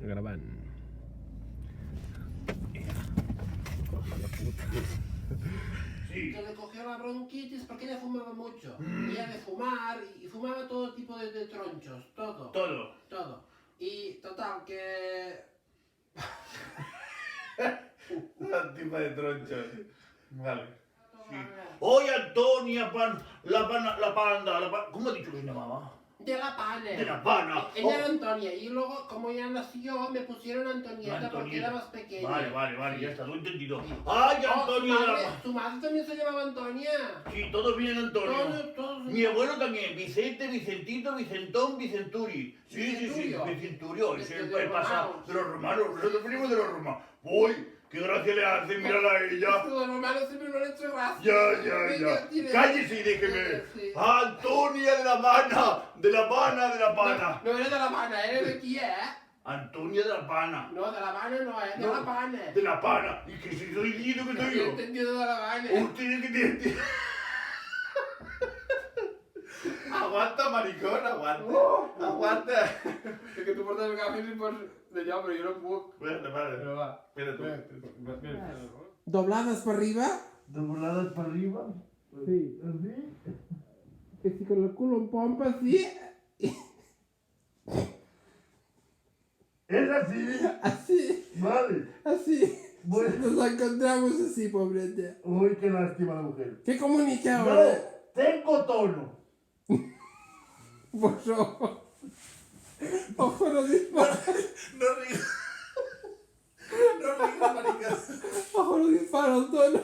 Grabant. Sí. Que le cogió la bronquitis porque ella fumaba mucho. Ella de fumar y fumaba todo tipo de tronchos, todo. Todo. Y total, que... Todo tipo de tronchos. Vale. Sí. Oye, Antonia, la panda, ¿cómo ha dicho que se llamaba? De la pana. De la pana. Ella era Antonia y luego, como ya nació, me pusieron Antonieta porque era más pequeña. Vale, Sí. ya está, lo he entendido. Sí. ¡Ay, Oh, Antonia de la pana! su madre también se llamaba Antonia. Sí, todos vienen Antonio. Todos. Mi abuelo también, Vicente, Vicentito, Vicentón, Vicenturi. Sí, Vicenturio. Es el pasado de los romanos, nosotros venimos de los romanos. ¡Uy! ¡Qué gracia le hace! ¡Mírala a ella! Los romanos siempre no le he hecho gracia. Ya. Cállese y déjeme. Sí. Antonia de la Pana. De la Pana. No era de la Pana, era de aquí, Antonia de la Pana. No, de la Pana no, es de No, la Pana. De la Pana. ¿Y qué es el guido que No estoy he yo? entendido de la Pana. Usted que tiene... Aguanta, maricón, aguanta. Aguanta. Es que tú portas el café y por de ya, pero yo no puedo. Espérate, vale. Pero va. Espérate. ¿Dobladas para arriba? Dobladas para arriba. Sí. ¿Así? Que si con el culo en pompa, así. ¿Es así? Así, Vale. así. Bueno. Nos encontramos así, pobrete. Uy, qué lástima la mujer. ¿Qué comunica No, ahora? tengo tono. Pues ojo no dispara. No rías. No rías, marica. Ojo no dispara, Antonio.